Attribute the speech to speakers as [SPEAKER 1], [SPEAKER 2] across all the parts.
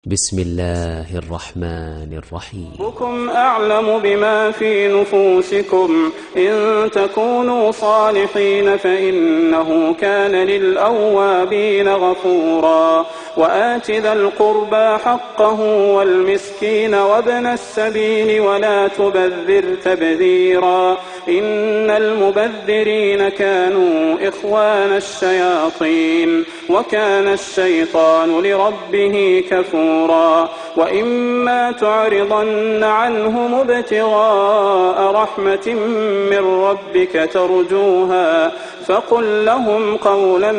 [SPEAKER 1] بسم الله الرحمن الرحيم.
[SPEAKER 2] ربكم أعلم بما في نفوسكم إن تكونوا صالحين فإنه كان للأوابين غفورا وآت ذا القربى حقه والمسكين وابن السبيل ولا تبذر تبذيرا إن المبذرين كانوا إخوان الشياطين وكان الشيطان لربه كفورا وإما تعرضن عنهم ابتغاء رحمة من ربك ترجوها فقل لهم قولا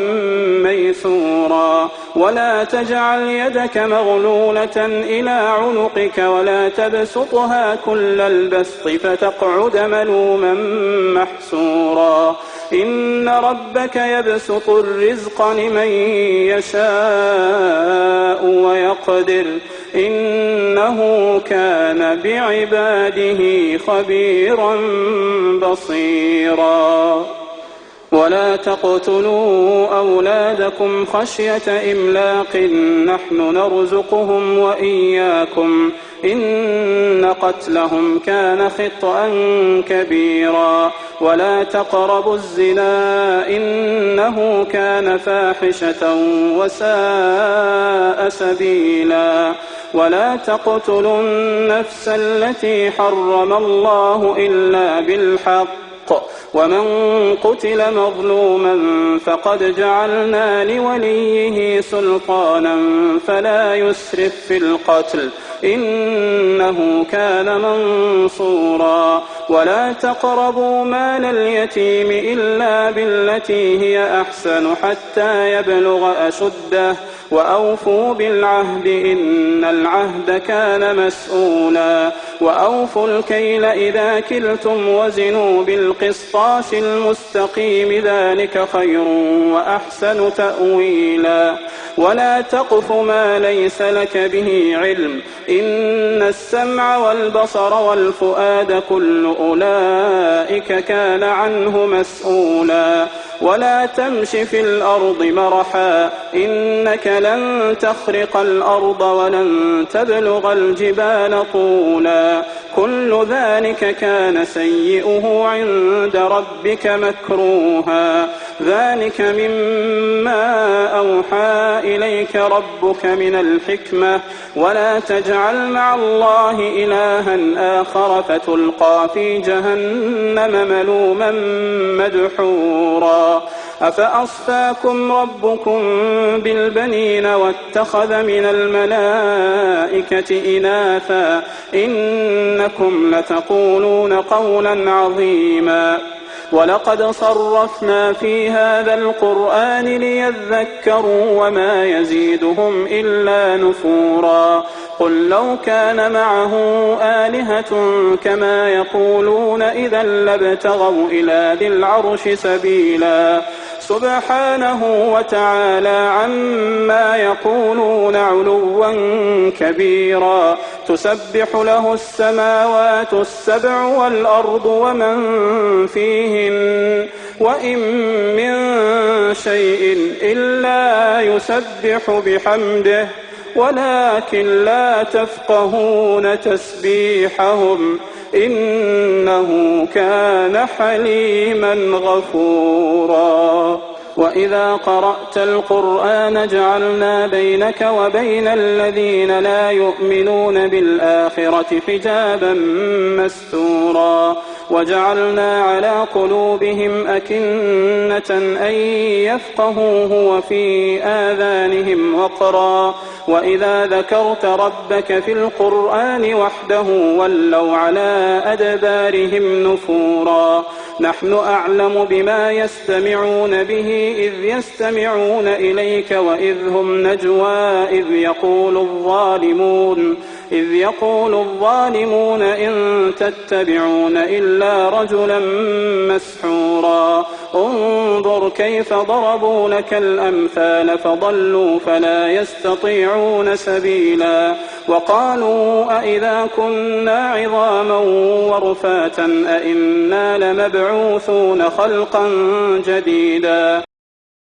[SPEAKER 2] ميسورا ولا تجعل يدك مغلولة إلى عنقك ولا تبسطها كل البسط فتقعد ملوما محسورا إن ربك يبسط الرزق لمن يشاء ويقدر إنه كان بعباده خبيرا بصيرا ولا تقتلوا أولادكم خشية إملاق نحن نرزقهم وإياكم إن قتلهم كان خطأ كبيرا ولا تقربوا الزنا إنه كان فاحشة وساء سبيلا ولا تقتلوا النفس التي حرم الله إلا بالحق ومن قتل مظلوما فقد جعلنا لوليه سلطانا فلا يسرف في القتل إنه كان منصورا ولا تقربوا مال اليتيم إلا بالتي هي أحسن حتى يبلغ أشده وأوفوا بالعهد إن العهد كان مسؤولا وأوفوا الكيل إذا كلتم وزنوا بالقسطاس المستقيم ذلك خير وأحسن تأويلا ولا تقف ما ليس لك به علم إن السمع والبصر والفؤاد كل أولئك كان عنه مسؤولا ولا تمش في الأرض مرحا إنك لن تخرق الأرض ولن تبلغ الجبال طولا كل ذلك كان سيئه عند ربك مكروها ذلك مما أوحى إليك ربك من الحكمة ولا تجعل مع الله إلها آخر فتلقى في جهنم ملوما مدحورا أفأصفاكم ربكم بالبنين واتخذ من الملائكة إناثا إنكم لتقولون قولا عظيما ولقد صرفنا في هذا القرآن ليذكروا وما يزيدهم إلا نفورا قل لو كان معه آلهة كما يقولون إذا لابتغوا إلى ذي العرش سبيلا سبحانه وتعالى عما يقولون علوا كبيرا تسبح له السماوات السبع والأرض ومن فيهن وإن من شيء إلا يسبح بحمده ولكن لا تفقهون تسبيحهم إنه كان حليما غفورا وإذا قرأت القرآن جعلنا بينك وبين الذين لا يؤمنون بالآخرة حجابا مستورا وجعلنا على قلوبهم أكنة أن يفقهوه وفي آذانهم وقرا وإذا ذكرت ربك في القرآن وحده ولوا على أدبارهم نفورا نحن أعلم بما يستمعون به إذ يستمعون إليك وإذ هم نجوى إذ يقول الظالمون إن تتبعون إلا رجلا مسحورا انظر كيف ضربوا لك الأمثال فضلوا فلا يستطيعون سبيلا وقالوا أئذا كنا عظاما ورفاتا أئنا لمبعوثون خلقا جديدا